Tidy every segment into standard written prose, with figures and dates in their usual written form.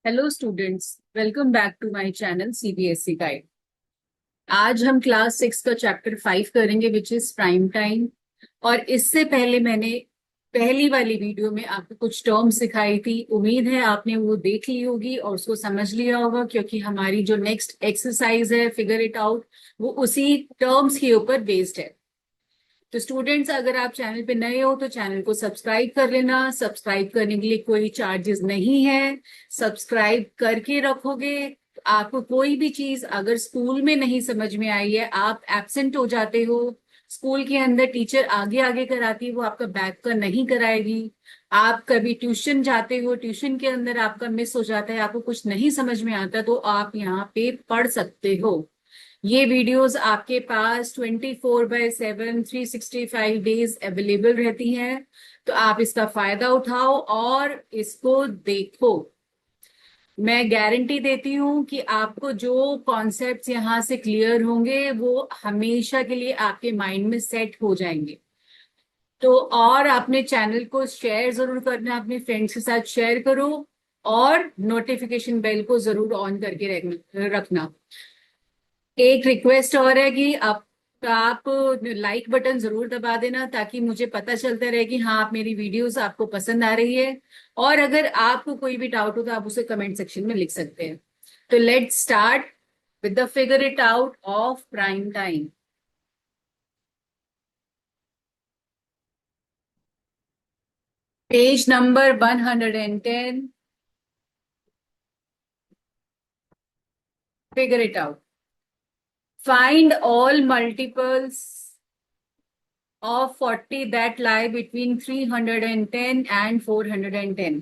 Hello students, welcome back to my channel CBSE guide. आज हम class 6 का chapter 5 करेंगे विच इज प्राइम टाइम। और इससे पहले मैंने पहली वाली वीडियो में आपको कुछ टर्म्स सिखाई थी। उम्मीद है आपने वो देख ली होगी और उसको समझ लिया होगा, क्योंकि हमारी जो नेक्स्ट एक्सरसाइज है फिगर इट आउट, वो उसी टर्म्स के ऊपर बेस्ड है। तो स्टूडेंट्स, अगर आप चैनल पे नए हो तो चैनल को सब्सक्राइब कर लेना। सब्सक्राइब करने के लिए कोई चार्जेस नहीं है। सब्सक्राइब करके रखोगे तो आपको कोई भी चीज अगर स्कूल में नहीं समझ में आई है, आप एब्सेंट हो जाते हो, स्कूल के अंदर टीचर आगे आगे कराती है, वो आपका बैक का नहीं कराएगी। आप कभी ट्यूशन जाते हो, ट्यूशन के अंदर आपका मिस हो जाता है, आपको कुछ नहीं समझ में आता, तो आप यहाँ पे पढ़ सकते हो। ये वीडियोस आपके पास 24/7 365 डेज अवेलेबल रहती हैं। तो आप इसका फायदा उठाओ और इसको देखो। मैं गारंटी देती हूँ कि आपको जो कॉन्सेप्ट्स यहाँ से क्लियर होंगे वो हमेशा के लिए आपके माइंड में सेट हो जाएंगे। तो और अपने चैनल को शेयर जरूर करना, अपने फ्रेंड्स के साथ शेयर करो और नोटिफिकेशन बेल को जरूर ऑन करके रखना। एक रिक्वेस्ट और है कि आप लाइक बटन जरूर दबा देना, ताकि मुझे पता चलता रहे कि हाँ, आप मेरी वीडियोस आपको पसंद आ रही है। और अगर आपको कोई भी डाउट हो तो आप उसे कमेंट सेक्शन में लिख सकते हैं। तो let's start with the figure it out of prime time. Page number 110। Figure it out. Find all multiples of 40 that lie between 310 and 410।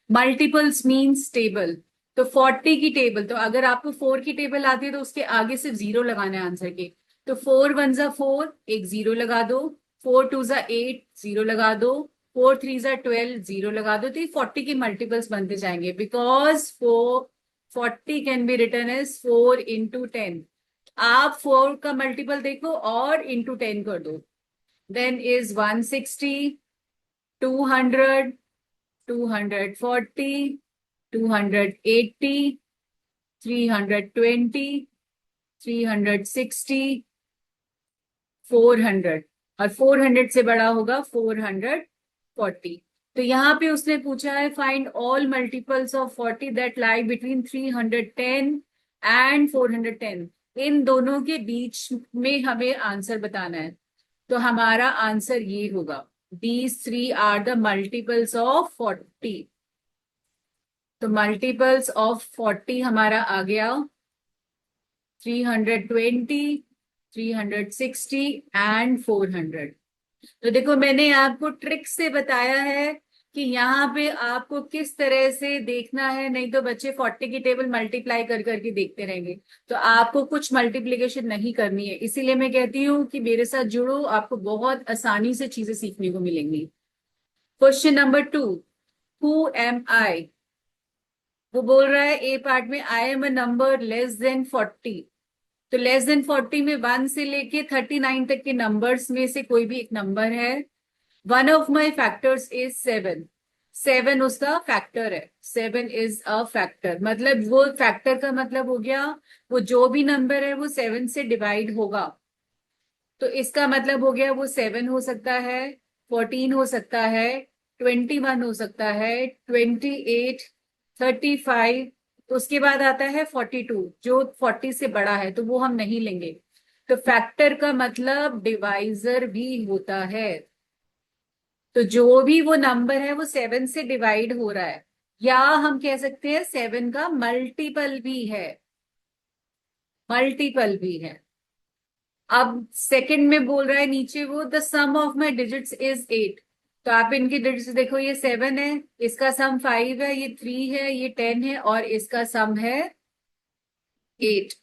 Multiples means table. तो 40 की टेबल, तो अगर आपको 4 की टेबल आती है तो उसके आगे सिर्फ जीरो लगाना है आंसर के। तो 4 1 4, एक जीरो लगा दो। 4 2 8, जीरो लगा दो। 4 3 12, जीरो लगा दो। तो ये 40 के मल्टीपल्स बनते जाएंगे, because 40 can be written as 4 into 10। आप 4 का मल्टीपल देखो और इंटू 10 कर दो। then is 160, 200, 240, 280, 320, 360, 400। और 400 से बड़ा होगा 440। तो यहाँ पे उसने पूछा है find all multiples of 40 that lie between 310 and 410। इन दोनों के बीच में हमें आंसर बताना है। तो हमारा आंसर ये होगा, these three are the multiples of 40। तो मल्टीपल्स ऑफ 40 हमारा आ गया 320, 360 एंड 400। तो देखो, मैंने आपको ट्रिक से बताया है कि यहाँ पे आपको किस तरह से देखना है, नहीं तो बच्चे 40 की टेबल मल्टीप्लाई कर करके देखते रहेंगे। तो आपको कुछ मल्टीप्लिकेशन नहीं करनी है, इसीलिए मैं कहती हूँ कि मेरे साथ जुड़ो, आपको बहुत आसानी से चीजें सीखने को मिलेंगी। क्वेश्चन नंबर 2, हु एम आई। वो बोल रहा है ए पार्ट में, आई am a number less then 40। तो लेस देन 40 में 1 से लेके 39 तक के नंबर्स में से कोई भी एक नंबर है। One of my factors is 7। 7 उसका फैक्टर है। 7 इज अ फैक्टर, मतलब वो फैक्टर का मतलब हो गया वो जो भी नंबर है वो 7 से डिवाइड होगा। तो इसका मतलब हो गया वो 7 हो सकता है, 14 हो सकता है, 21 हो सकता है, 28, 35। तो उसके बाद आता है 42, जो 40 से बड़ा है, तो वो हम नहीं लेंगे। तो फैक्टर का मतलब डिवाइजर भी होता है। तो जो भी वो नंबर है वो 7 से डिवाइड हो रहा है, या हम कह सकते हैं 7 का मल्टीपल भी है। मल्टीपल भी है। अब सेकंड में बोल रहा है नीचे वो, the sum of my digits is 8। तो आप इनके डिजिट्स देखो, ये 7 है, इसका सम 5 है, ये 3 है, ये 10 है, और इसका सम है 8।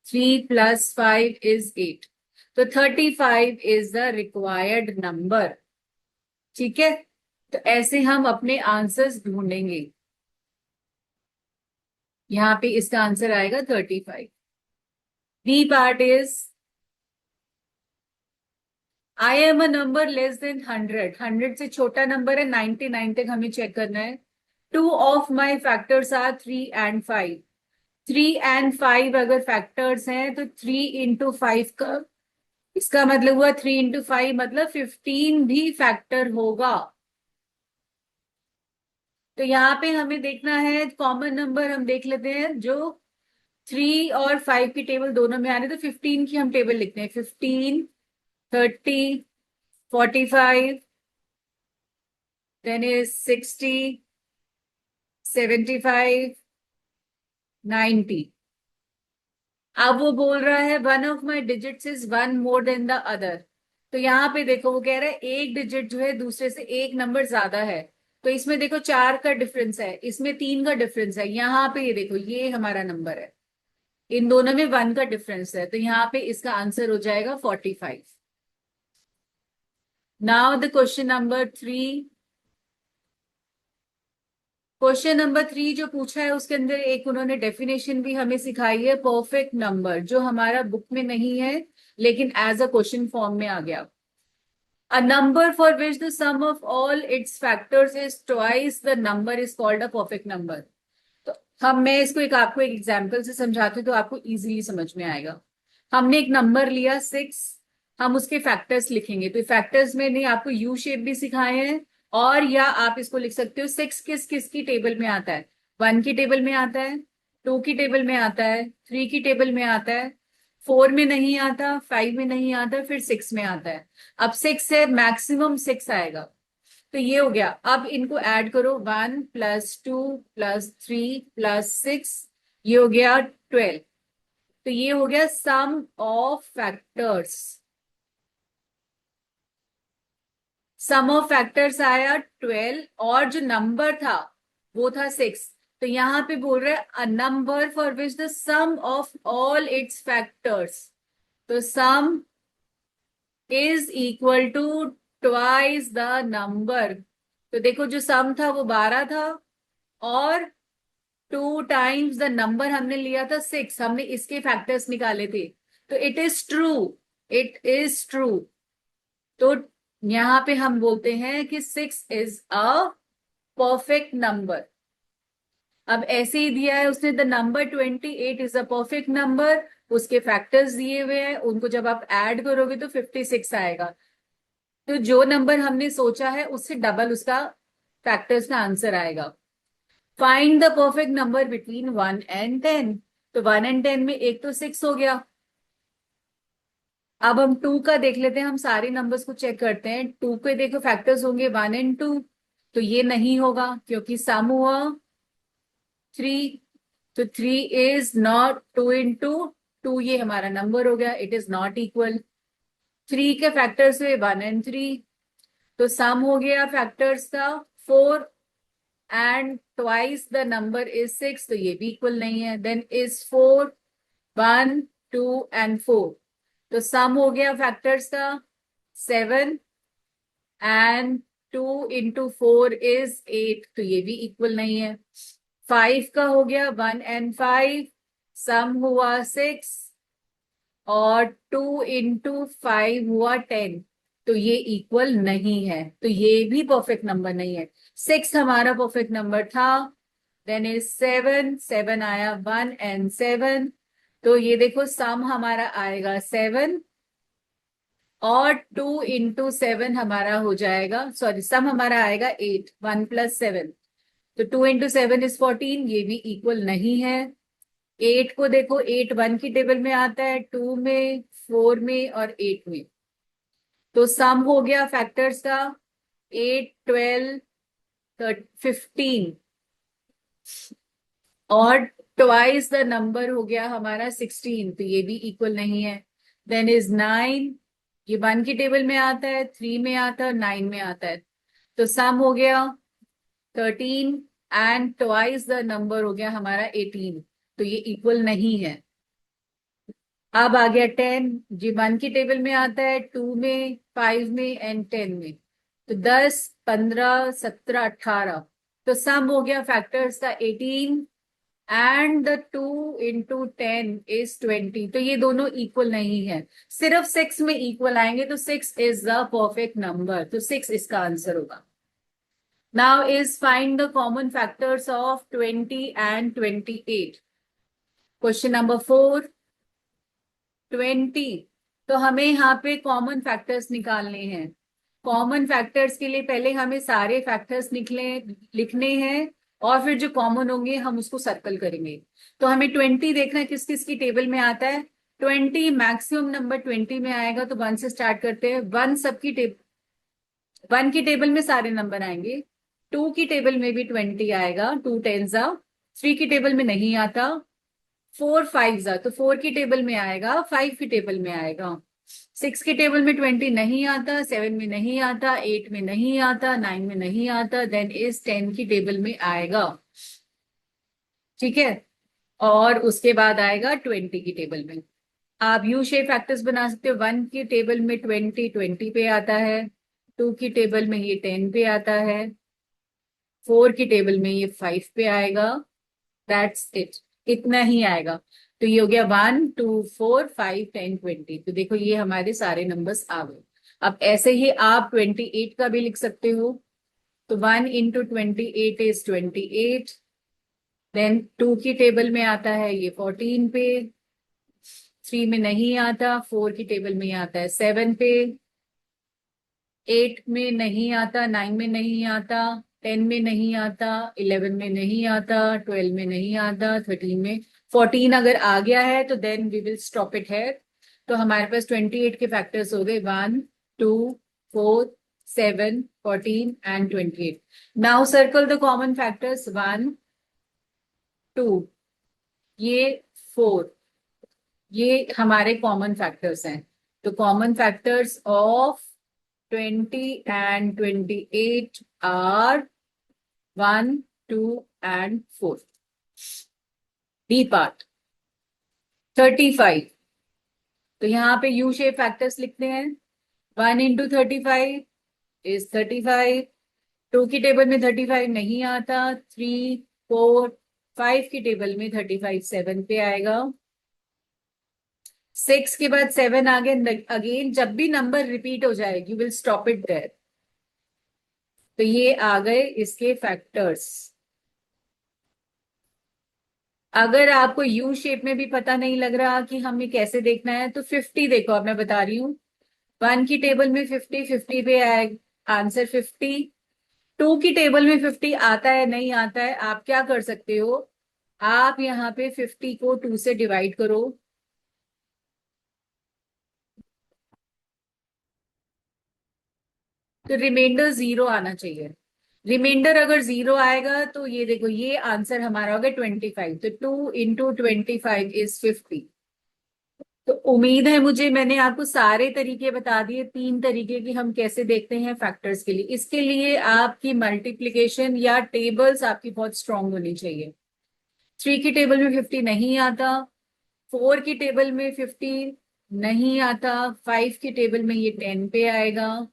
3 + 5 = 8। तो 35 इज द रिक्वायर्ड नंबर। ठीक है। तो ऐसे हम अपने आंसर्स ढूंढेंगे। यहाँ पे इसका आंसर आएगा 35। B part is, I am a number less than 100। 100 से छोटा नंबर है 99 तक हमें चेक करना है। Two of my factors are 3 and 5। 3 and 5 अगर फैक्टर्स हैं तो 3 into 5 का, इसका मतलब हुआ 3 into 5 मतलब 15 भी फैक्टर होगा। तो यहाँ पे हमें देखना है कॉमन नंबर, हम देख लेते हैं जो 3 और 5 की टेबल दोनों में आ रहे, तो 15 की हम टेबल लिखते हैं। 15, 30, 45, देन इज 60, 75, 90। अब वो बोल रहा है one of my digits is one more than the other. तो यहाँ पे देखो वो कह रहा है एक डिजिट जो है दूसरे से एक नंबर ज्यादा है। तो इसमें देखो 4 का डिफरेंस है, इसमें 3 का डिफरेंस है, यहाँ पे ये देखो ये हमारा नंबर है, इन दोनों में 1 का डिफरेंस है, तो यहाँ पे इसका आंसर हो जाएगा 45। Now the question number 3। Question number 3 जो पूछा है उसके अंदर एक उन्होंने डेफिनेशन भी हमें सिखाई है, परफेक्ट नंबर, जो हमारा बुक में नहीं है लेकिन एज अ क्वेश्चन फॉर्म में आ गया। A number for which the sum of all its factors is twice the number is called a perfect number। तो मैं इसको आपको एक एग्जांपल से समझाती हूँ तो आपको इजीली समझ में आएगा। हमने एक नंबर लिया 6, हम उसके फैक्टर्स लिखेंगे, तो फैक्टर्स में नहीं आपको यू शेप भी सिखाए हैं, और या आप इसको लिख सकते हो 6 किस किस की टेबल में आता है। 1 की टेबल में आता है, 2 की टेबल में आता है, 3 की टेबल में आता है, 4 में नहीं आता, 5 में नहीं आता, फिर 6 में आता है। अब 6 है, मैक्सिमम 6 आएगा। तो ये हो गया। अब इनको ऐड करो, 1 + 2 + 3 + 6, ये हो गया 12। तो ये हो गया sum of factors. Sum of factors आया 12 और जो नंबर था वो था 6। तो यहां पे बोल रहे हैं a number for which the sum of all its factors, तो sum is equal to twice the number. तो देखो जो सम था वो 12 था, और 2 times द नंबर हमने लिया था 6, हमने इसके फैक्टर्स निकाले थे। तो it is true, it is true. तो यहां पे हम बोलते हैं कि 6 इज अ परफेक्ट नंबर। अब ऐसे ही दिया है उसने, the number 28 is a perfect number, उसके फैक्टर्स दिए हुए हैं, उनको जब आप ऐड करोगे तो 56 आएगा। तो जो नंबर हमने सोचा है उससे डबल उसका फैक्टर्स का आंसर आएगा। Find the perfect number between 1 and 10। तो 1 and 10 में एक तो 6 हो गया। अब हम 2 का देख लेते हैं, हम सारे नंबर्स को चेक करते हैं। 2 के देखो फैक्टर्स होंगे 1 and 2, तो ये नहीं होगा क्योंकि सम हुआ 3। तो 3 इज नॉट 2 into 2, ये हमारा नंबर हो गया, इट इज नॉट इक्वल। 3 के फैक्टर्स हुए 1 and 3, तो सम हो गया फैक्टर्स का 4 and twice the number is 6, तो ये भी इक्वल नहीं है। देन इज 4, 1, 2 and 4, तो सम हो गया फैक्टर्स का 7 एंड 2 into 4 is 8, तो ये भी इक्वल नहीं है। 5 का हो गया 1 and 5, सम हुआ 6, और 2 into 5 हुआ 10, तो ये इक्वल नहीं है, तो ये भी परफेक्ट नंबर नहीं है। 6 हमारा परफेक्ट नंबर था। देन इज 7, 7 आया 1 and 7, तो ये देखो सम हमारा आएगा 7, और 2 into 7 हमारा हो जाएगा, सॉरी सम हमारा आएगा 8, 1 + 7, तो 2 into 7 is 14, ये भी इक्वल नहीं है। 8 को देखो, 8 1 की टेबल में आता है, 2 में, 4 में और 8 में। तो सम हो गया फैक्टर्स का 8, 12, 15, और ट्वाइस द नंबर हो गया हमारा 16, तो ये भी इक्वल नहीं है। देन इज 9, ये 1 की टेबल में आता है, 3 में आता है और 9 में आता है, तो सम हो गया 13 एंड ट्वाइस द नंबर हो गया हमारा 18, तो ये इक्वल नहीं है। अब आ गया 10, जी 1 की टेबल में आता है, 2 में, 5 में एंड 10 में, तो 10, 15, 17, 18, तो सम हो गया फैक्टर्स का 18 एंड द 2 into 10 is 20, तो ये दोनों इक्वल नहीं है, सिर्फ 6 में इक्वल आएंगे, तो 6 इज द परफेक्ट नंबर, तो 6 इसका आंसर होगा। Now is find the common factors of 20 and 28। Question number 4। 20, तो हमें यहाँ पे कॉमन फैक्टर्स निकालने हैं। कॉमन फैक्टर्स के लिए पहले हमें सारे फैक्टर्स लिखने हैं, और फिर जो कॉमन होंगे हम उसको सर्कल करेंगे। तो हमें 20 देखना है किस किस की टेबल में आता है। 20 मैक्सिमम नंबर 20 में आएगा, तो 1 से स्टार्ट करते हैं। 1 सबकी टेबल, 1 की टेबल में सारे नंबर आएंगे। 2 की टेबल में भी 20 आएगा, 2 टेन जा। 3 की टेबल में नहीं आता। 4 5 जा, तो 4 की टेबल में आएगा, 5 की टेबल में आएगा। 6 की टेबल में 20 नहीं आता, 7 में नहीं आता, 8 में नहीं आता, 9 में नहीं आता, देन इज 10 की टेबल में आएगा। ठीक है, और उसके बाद आएगा 20 की टेबल में। आप यू शेप फैक्टर्स बना सकते हो। 1 की टेबल में 20 पे आता है। 2 की टेबल में ये 10 पे आता है। 4 की टेबल में ये 5 पे आएगा। दैट्स इट, इतना ही आएगा। तो ये हो गया 1 2 4 5 10 20। तो देखो ये हमारे सारे नंबर्स आ गए। अब ऐसे ही आप 28 का भी लिख सकते हो। तो 1 इंटू 28 इज 28। देन 2 की टेबल में आता है ये 14 पे। 3 में नहीं आता। 4 की टेबल में आता है 7 पे। 8 में नहीं आता। 9 में नहीं आता। 10 में नहीं आता। 11 में नहीं आता। 12 में नहीं आता। 13 में, 14 अगर आ गया है तो then we will stop it है। तो हमारे पास 28 के फैक्टर्स हो गए, 1 2 4 7 14 and 28। Now circle the common factors. 1 2, ये 4, ये हमारे कॉमन फैक्टर्स हैं। तो common factors of 20 and 28 are 1 2 and 4। D part 35। तो यहाँ पे यू शेप फैक्टर्स लिखते हैं। 1 इंटू 35 इज 35। 2 की टेबल में 35 नहीं आता। 3 4 5 की टेबल में 35 7 पे आएगा। 6 के बाद 7 आ गए। अगेन जब भी नंबर रिपीट हो जाए you will stop it there. तो ये आ गए इसके फैक्टर्स। अगर आपको यू शेप में भी पता नहीं लग रहा कि हमें कैसे देखना है, तो 50 देखो, अब मैं बता रही हूँ। 1 की टेबल में 50, 50 पे आएगा आंसर 50। 2 की टेबल में 50 आता है नहीं आता है, आप क्या कर सकते हो, आप यहाँ पे 50 को 2 से डिवाइड करो। तो रिमाइंडर 0 आना चाहिए। रिमाइंडर अगर 0 आएगा तो ये देखो ये आंसर हमारा हो गया 25। तो 2 इंटू 25 इज 50। तो उम्मीद है मुझे मैंने आपको सारे तरीके बता दिए, 3 तरीके की हम कैसे देखते हैं फैक्टर्स के लिए। इसके लिए आपकी मल्टीप्लिकेशन या टेबल्स आपकी बहुत स्ट्रांग होनी चाहिए। 3 की टेबल में 50 नहीं आता। 4 की टेबल में 50 नहीं आता। 5 की टेबल में ये 10 पे आएगा।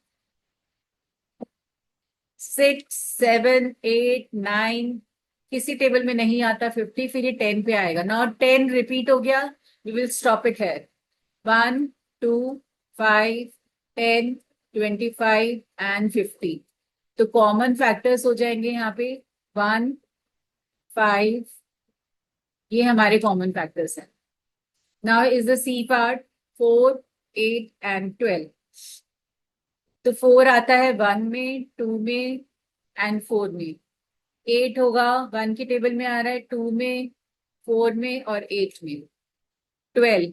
6 7 8 9 किसी टेबल में नहीं आता 50, फिर ये 10 पे आएगा ना। 10 रिपीट हो गया, वी विल स्टॉप इट है। 1 2 5 10 25 एंड 50। तो कॉमन फैक्टर्स हो जाएंगे यहाँ पे 1 5। ये हमारे कॉमन फैक्टर्स हैं। Now is the C part. 4 8 and 12। तो 4 आता है 1 में, 2 में एंड 4 में। 8 होगा, 1 की टेबल में आ रहा है, 2 में, 4 में और 8 में। 12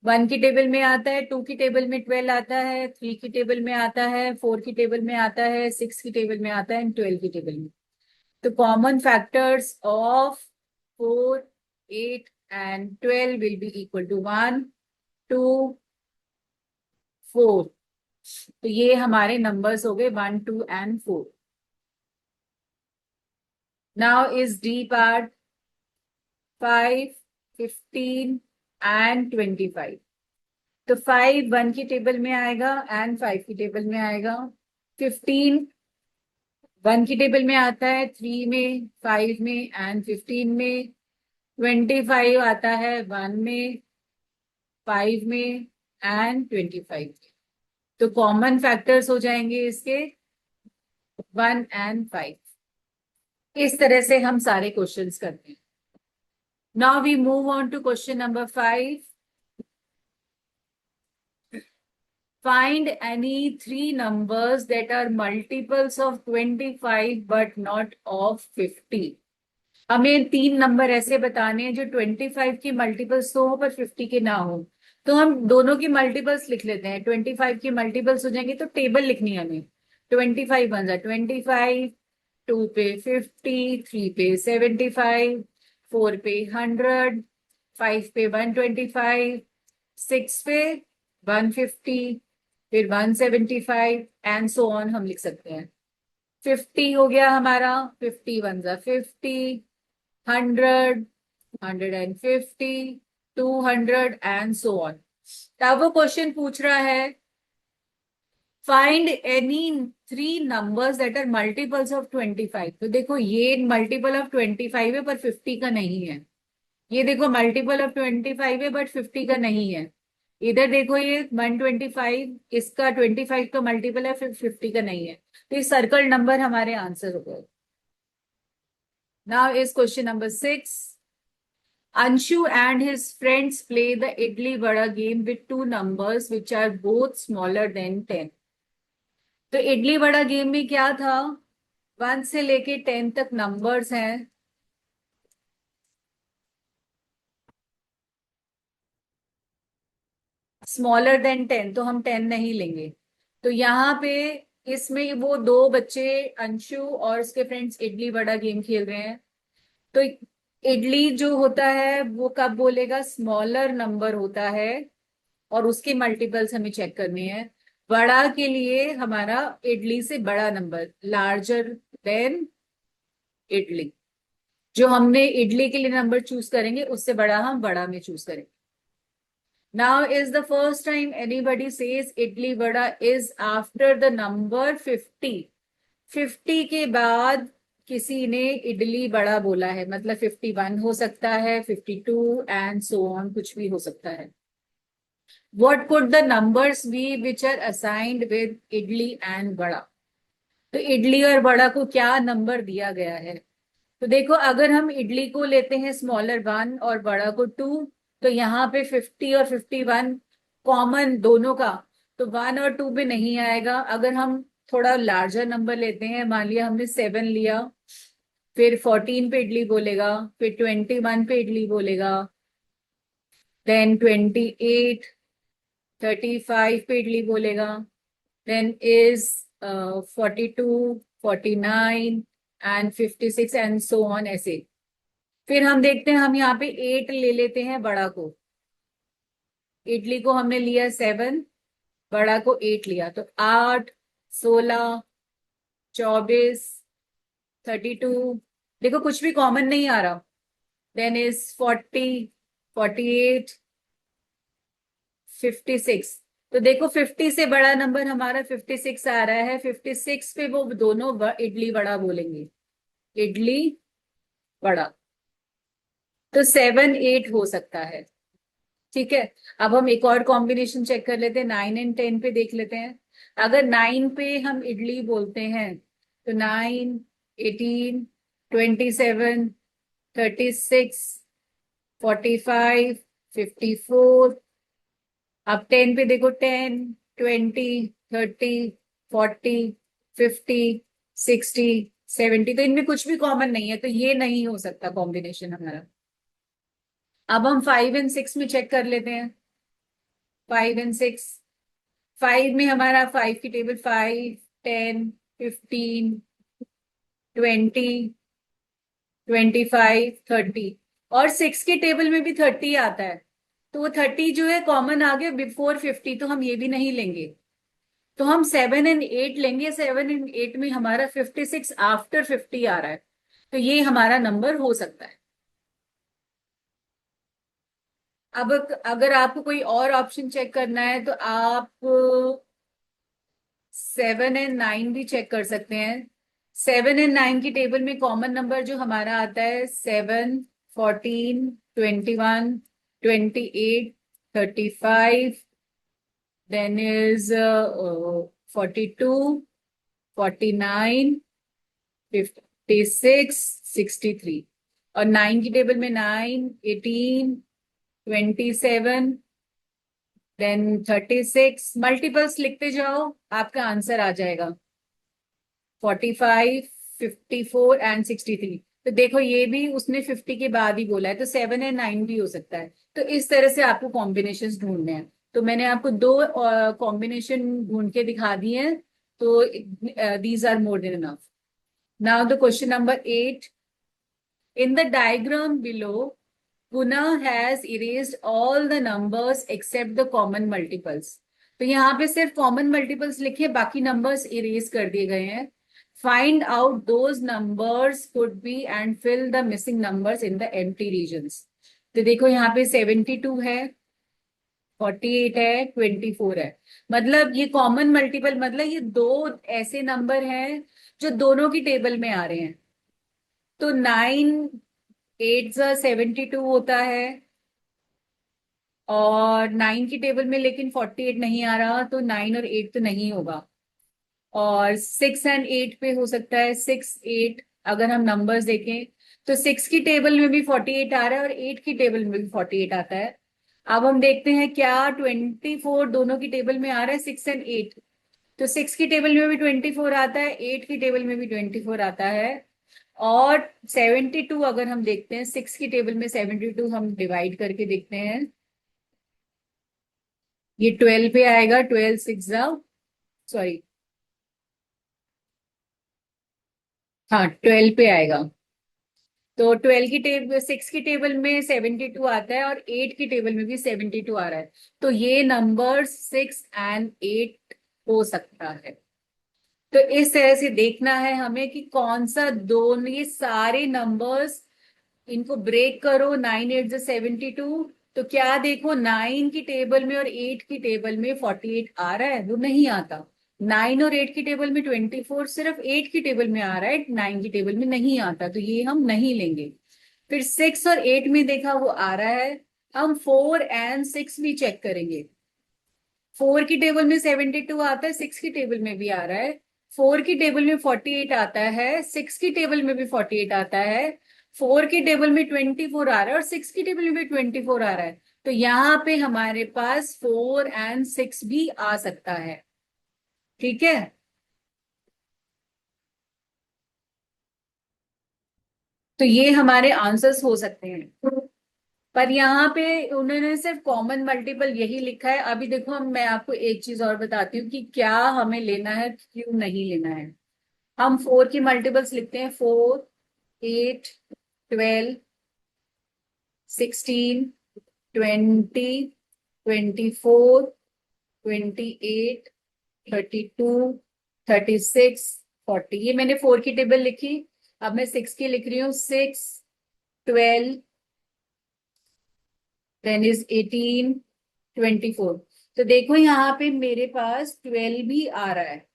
1 की टेबल में आता है, 2 की टेबल में 12 आता है, 3 की टेबल में आता है, 4 की टेबल में आता है, 6 की टेबल में आता है एंड 12 की टेबल में। तो common factors of 4 8 and 12 will be equal to 1 2 4। तो ये हमारे नंबर्स हो गए 1 2 and 4। Now is D part. 5 15 and 25। तो 5 1 की टेबल में आएगा एंड 5 की टेबल में आएगा। 15 1 की टेबल में आता है, 3 में, 5 में एंड 15 में। 25 आता है 1 में, 5 में एंड 25 में। तो कॉमन फैक्टर्स हो जाएंगे इसके 1 एंड 5। इस तरह से हम सारे क्वेश्चंस करते हैं. Now we move on to question number 5. Find any three numbers that are multiples of 25 but not of 50. हमें तीन नंबर ऐसे बताने हैं जो 25 की मल्टीपल्स तो हो पर 50 के ना हो. तो हम दोनों की मल्टीपल्स लिख लेते हैं. 25 की मल्टीपल्स हो जाएंगे तो टेबल लिखनी है हमें. 25 बन जाए 25, 2 पे 50, 3 पे 75, 4 पे 100, 5 पे 125, 6 पे 150, फिर 175 एंड सो ऑन हम लिख सकते हैं. 50 हो गया हमारा. 50 बन जा 50, 100, 150, 200 एंड सो ऑन. तब वो क्वेश्चन पूछ रहा है find any three numbers that are multiples of 25. तो देखो ये मल्टीपल ऑफ 25 है पर 50 का नहीं है. ये देखो मल्टीपल ऑफ 25 है बट 50 का नहीं है. इधर देखो ये 125 इसका 25 का मल्टीपल है फिर 50 का नहीं है. तो ये सर्कल नंबर हमारे आंसर हो गए. Now is question number 6. Anshu and his friends play the idli vada game with two numbers which are both smaller than 10. तो इडली वड़ा गेम में क्या था. 1 से लेके 10 तक नंबर्स हैं. स्मॉलर देन 10 तो हम 10 नहीं लेंगे. तो यहाँ पे इसमें वो दो बच्चे अंशु और उसके फ्रेंड्स इडली वड़ा गेम खेल रहे हैं. तो इडली जो होता है वो कब बोलेगा स्मॉलर नंबर होता है और उसके मल्टीपल्स हमें चेक करने हैं. बड़ा के लिए हमारा इडली से बड़ा नंबर लार्जर देन इडली. जो हमने इडली के लिए नंबर चूज करेंगे उससे बड़ा हम बड़ा में चूज करेंगे. Now is the first time anybody says idli vada is after the number 50. 50 के बाद किसी ने इडली बड़ा बोला है मतलब 51 हो सकता है 52 एंड सो ऑन कुछ भी हो सकता है. What could the numbers be which are assigned with idli and vada? तो इडली और वड़ा को क्या नंबर दिया गया है. तो देखो अगर हम इडली को लेते हैं स्मॉलर 1 और बड़ा को 2 तो यहाँ पे 50 और 51 कॉमन दोनों का. तो 1 और 2 पे नहीं आएगा. अगर हम थोड़ा लार्जर नंबर लेते हैं मान लिया हमने 7 लिया फिर 14 पे इडली बोलेगा फिर 21 पे इडली बोलेगा देन 28, 35 पे इडली बोलेगा then is 42, 49 and 56 and so on ऐसे. फिर हम देखते हैं हम यहाँ पे 8 ले लेते हैं बड़ा को. इडली को हमने लिया 7, बड़ा को 8 लिया तो 8, 16, 24, 32. देखो कुछ भी कॉमन नहीं आ रहा. Then is 40, 48, 56. तो देखो 50 से बड़ा नंबर हमारा 56 आ रहा है. 56 पे वो दोनों इडली बड़ा बोलेंगे. इडली बड़ा. तो 7, 8 हो सकता है. ठीक है. अब हम एक और कॉम्बिनेशन चेक कर लेते हैं. 9 एंड 10 पे देख लेते हैं. अगर 9 पे हम इडली बोलते हैं तो 9, 18, 27, 36, 45, 54. अब 10 पे देखो 10, 20, 30, 40, 50, 60, 70. तो इनमें कुछ भी कॉमन नहीं है तो ये नहीं हो सकता कॉम्बिनेशन हमारा. अब हम 5 एंड 6 में चेक कर लेते हैं. 5 एंड 6. 5 में हमारा 5 की टेबल 5, 10, 15, 20, 25, 30. और 6 के टेबल में भी 30 आता है. तो वो 30 जो है कॉमन आ गया बिफोर 50 तो हम ये भी नहीं लेंगे. तो हम 7 एंड 8 लेंगे. 7 एंड 8 में हमारा 56 आफ्टर 50 आ रहा है. तो ये हमारा नंबर हो सकता है. अब अगर आपको कोई और ऑप्शन चेक करना है तो आप 7 एंड 9 भी चेक कर सकते हैं. 7 एंड 9 की टेबल में कॉमन नंबर जो हमारा आता है 7, 14, 21, 28, 35, देन इज 42, 49, 50. 46, 63। और 9 की टेबल में 9, 18, 27, देन 36। मल्टीपल्स लिखते जाओ, आपका आंसर आ जाएगा 45, 54 एंड 63। तो देखो ये भी उसने 50 के बाद ही बोला है, तो 7 एंड 9 भी हो सकता है। तो इस तरह से आपको कॉम्बिनेशन ढूंढने हैं। तो मैंने आपको दो कॉम्बिनेशन ढूंढ के दिखा दिए हैं। तो these are more than enough. Now the question number 8। In the diagram below, Puna has erased all the numbers except the common multiples। तो यहाँ पे सिर्फ कॉमन मल्टीपल्स लिखे, बाकी नंबर्स इरेज कर दिए गए हैं। Find out those numbers could be and fill the missing numbers in the empty regions. तो देखो यहाँ पे 72 है, 48 है, 24 है। मतलब ये कॉमन मल्टीपल, मतलब ये दो ऐसे नंबर हैं जो दोनों की टेबल में आ रहे हैं। तो 9 8 72 होता है, और 9 की टेबल में लेकिन 48 नहीं आ रहा, तो 9 और 8 तो नहीं होगा। और 6 एंड 8 पे हो सकता है, 6 8। अगर हम नंबर्स देखें तो 6 की टेबल में भी 48 आ रहा है और 8 की टेबल में भी 48 आता है। अब हम देखते हैं क्या 24 दोनों की टेबल में आ रहा है, 6 एंड 8। तो 6 की टेबल में भी 24 आता है, 8 की टेबल में भी 24 आता है। और 72 अगर हम देखते हैं, 6 की टेबल में 72 हम डिवाइड करके देखते हैं, ये 12 पे आएगा। 12 6 सॉरी, हाँ 12 पे आएगा। तो 12 की टेबल, 6 की टेबल में 72 आता है और 8 की टेबल में भी 72 आ रहा है। तो ये नंबर 6 एंड 8 हो सकता है। तो इस तरह से देखना है हमें कि कौन सा दोनों, ये सारे नंबर्स, इनको ब्रेक करो। 9 8 72। तो क्या देखो, 9 की टेबल में और 8 की टेबल में 48 आ रहा है, वो नहीं आता। 9 और 8 की टेबल में 24 सिर्फ 8 की टेबल में आ रहा है, 9 की टेबल में नहीं आता, तो ये हम नहीं लेंगे। फिर 6 और 8 में देखा वो आ रहा है। हम 4 एंड 6 भी चेक करेंगे। 4 की टेबल में 72 आता है, 6 की टेबल में भी आ रहा है। 4 की टेबल में 48 आता है, 6 की टेबल में भी 48 आता है। 4 की टेबल में 24 आ रहा है और 6 की टेबल में भी 24 आ रहा है। तो यहाँ पे हमारे पास 4 एंड 6 भी आ सकता है। ठीक है। तो ये हमारे आंसर्स हो सकते हैं। पर यहाँ पे उन्होंने सिर्फ कॉमन मल्टीपल यही लिखा है। अभी देखो, मैं आपको एक चीज और बताती हूँ कि क्या हमें लेना है, क्यों नहीं लेना है। हम 4 की मल्टीपल्स लिखते हैं। 4, 8, 12, 16, 20, 24, 28, 32, 36, 40। ये मैंने 4 की टेबल लिखी। अब मैं 6 की लिख रही हूँ। 6, 12, देन इज 18, 24। तो देखो यहाँ पे मेरे पास 12 भी आ रहा है।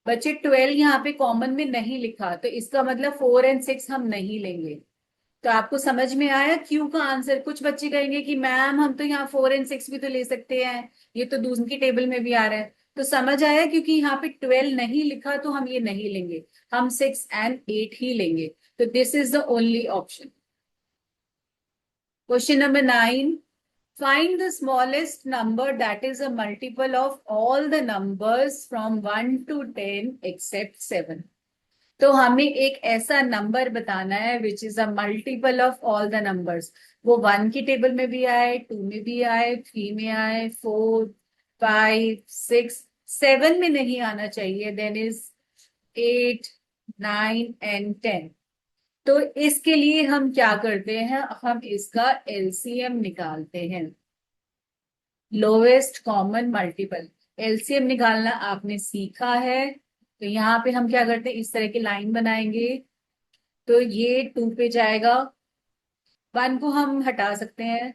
बच्चे 12 यहाँ पे कॉमन में नहीं लिखा, तो इसका मतलब 4 एंड 6 हम नहीं लेंगे। तो आपको समझ में आया क्यू का आंसर। कुछ बच्चे कहेंगे कि मैम हम तो यहाँ 4 एंड 6 भी तो ले सकते हैं, ये तो दूसरी की टेबल में भी आ रहा है। तो समझ आया, क्योंकि यहाँ पे 12 नहीं लिखा तो हम ये नहीं लेंगे, हम 6 एंड 8 ही लेंगे। तो this is the only option. Question number 9। Find the smallest number that is a multiple of all the numbers from 1 to 10 except 7। तो हमें एक ऐसा नंबर बताना है which is a multiple of all the numbers. वो 1 की table में भी आए, 2 में भी आए, 3 में आए, 4, 5, 6, 7 में नहीं आना चाहिए, देन इज 8, 9 एंड 10। तो इसके लिए हम क्या करते हैं, हम इसका एलसीएम निकालते हैं। लोवेस्ट कॉमन मल्टीपल एलसीएम निकालना आपने सीखा है। तो यहाँ पे हम क्या करते हैं, इस तरह की लाइन बनाएंगे। तो ये 2 पे जाएगा, 1 को हम हटा सकते हैं,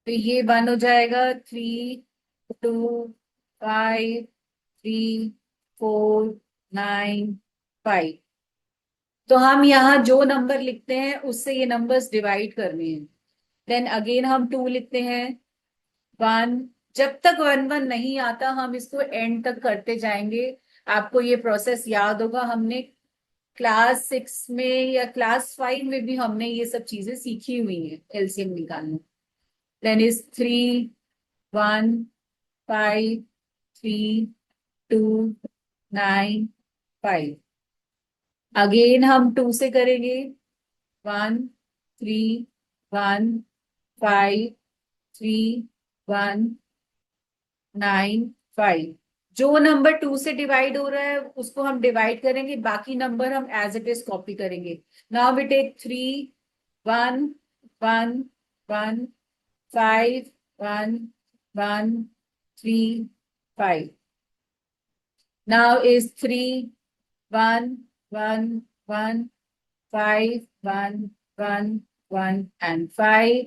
तो ये 1 हो जाएगा। 3, 2, 5, 3, 4, 9, 5। तो हम यहाँ जो नंबर लिखते हैं उससे ये नंबर्स डिवाइड करने हैं। देन अगेन हम 2 लिखते हैं, 1। जब तक 1 1 नहीं आता हम इसको एंड तक करते जाएंगे। आपको ये प्रोसेस याद होगा, हमने क्लास 6 में या क्लास 5 में भी हमने ये सब चीजें सीखी हुई हैं, एलसीएम निकालना। Then is 3, 1, 5, 3, 2, 9, 5। अगेन हम 2 से करेंगे। 1, 3, 1, 5, 3, 1, 9, 5। जो नंबर 2 से डिवाइड हो रहा है उसको हम डिवाइड करेंगे, बाकी नंबर हम एज इट इज कॉपी करेंगे। Now we take 3, 1, 1, 1, 5, 1, 1, 3, 5। Now is 3, 1, 1, 1, 5, 1, 1, 1 and 5।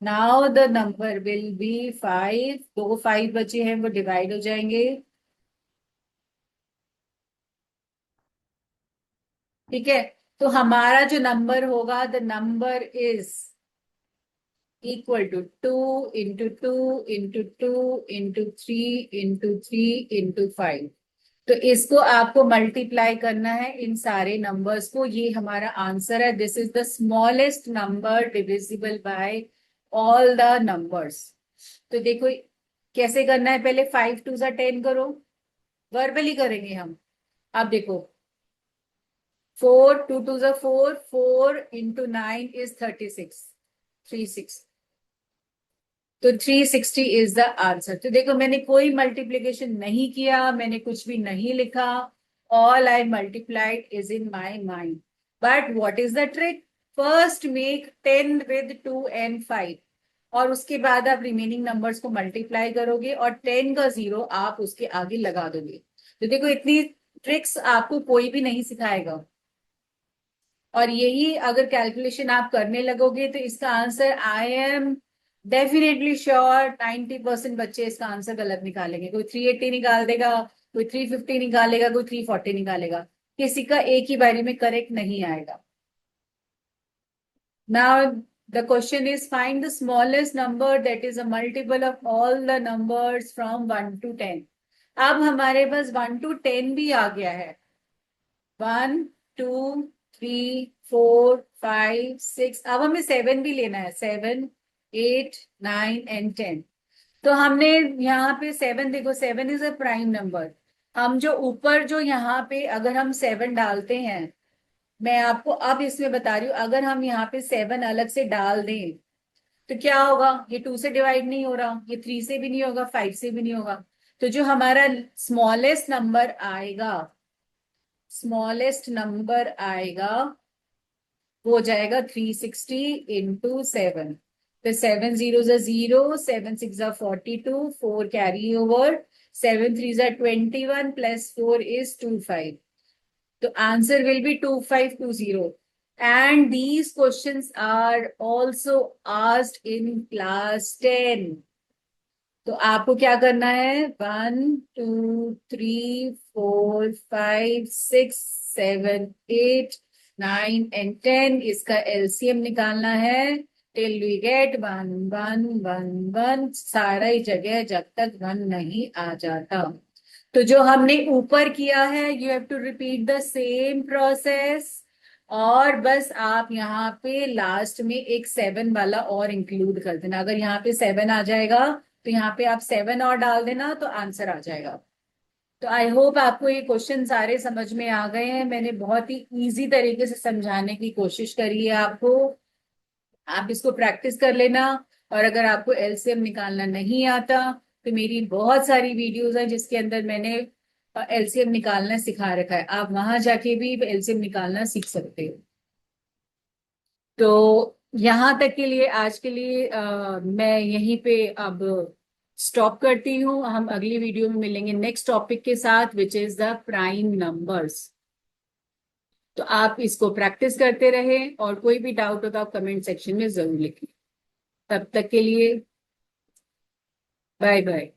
Now the number will be 5। दो 5 बचे हैं, वो डिवाइड हो जाएंगे। ठीक है, तो हमारा जो नंबर होगा, the number is equal to 2 into 2 into 2 into 3 into 3 into 5। तो इसको आपको मल्टीप्लाई करना है इन सारे नंबर्स को, ये हमारा आंसर है। This is the smallest number divisible by all the numbers. तो देखो कैसे करना है, पहले 5 2 सा 10 करो, वर्बली करेंगे हम। अब देखो 4 2 2 सा 4, 4 into 9 is 36, 36। तो 360 इज द आंसर। तो देखो मैंने कोई मल्टीप्लीकेशन नहीं किया, मैंने कुछ भी नहीं लिखा, all I multiplied is in my mind. But what is the trick? First make 10 with 2 and 5, और उसके बाद आप रिमेनिंग नंबर्स को मल्टीप्लाई करोगे और 10 का 0 आप उसके आगे लगा दोगे। तो देखो इतनी ट्रिक्स आपको कोई भी नहीं सिखाएगा, और यही अगर कैलकुलेशन आप करने लगोगे तो इसका answer I am definitely sure 90% बच्चे इसका आंसर गलत निकालेंगे। कोई 380 निकाल देगा, कोई 350 निकालेगा, कोई 340 निकालेगा, किसी का एक ही बारी में करेक्ट नहीं आएगा। Now the question is find the smallest number that is a multiple of all the numbers from 1 to 10। अब हमारे पास 1 to 10 भी आ गया है। 1, 2, 3, 4, 5, 6। अब हमें 7 भी लेना है। 7, 8, 9 and 10। तो हमने यहाँ पे 7, देखो 7 इज अ प्राइम नंबर। हम जो ऊपर जो यहाँ पे अगर हम 7 डालते हैं, मैं आपको अब इसमें बता रही हूँ, अगर हम यहाँ पे 7 अलग से डाल दें तो क्या होगा? ये 2 से डिवाइड नहीं हो रहा, ये 3 से भी नहीं होगा, 5 से भी नहीं होगा। तो जो हमारा स्मॉलेस्ट नंबर आएगा, स्मॉलेस्ट नंबर आएगा वो हो जाएगा 360 into 7। तो 7 zeros are 0, 7 6 are 42, 4 carry over, 7 3s are 21 plus 4 is 25। तो answer will be 2520। And these questions are also asked in class 10। तो आपको क्या करना है? 1 2 3 4 5 6 7 8 9 and 10, इसका एलसीएम निकालना है टिल वी गेट 1 1 1 1, सारा ही जगह जब तक 1 नहीं आ जाता। तो जो हमने ऊपर किया है, you have to repeat the same process, और बस आप यहाँ पे लास्ट में एक 7 वाला और इंक्लूड कर देना। अगर यहाँ पे 7 आ जाएगा तो यहाँ पे आप 7 और डाल देना तो आंसर आ जाएगा। तो आई होप आपको ये क्वेश्चन सारे समझ में आ गए हैं। मैंने बहुत ही इजी तरीके से समझाने की कोशिश करी है आपको। आप इसको प्रैक्टिस कर लेना, और अगर आपको एलसीएम निकालना नहीं आता तो मेरी बहुत सारी वीडियोस हैं जिसके अंदर मैंने एलसीएम निकालना सिखा रखा है, आप वहां जाके भी एलसीएम निकालना सीख सकते हो। तो यहाँ तक के लिए आज के लिए मैं यहीं पे अब स्टॉप करती हूँ। हम अगली वीडियो में मिलेंगे नेक्स्ट टॉपिक के साथ, which is the prime numbers. तो आप इसको प्रैक्टिस करते रहे, और कोई भी डाउट हो तो आप कमेंट सेक्शन में जरूर लिखें। तब तक के लिए बाय बाय।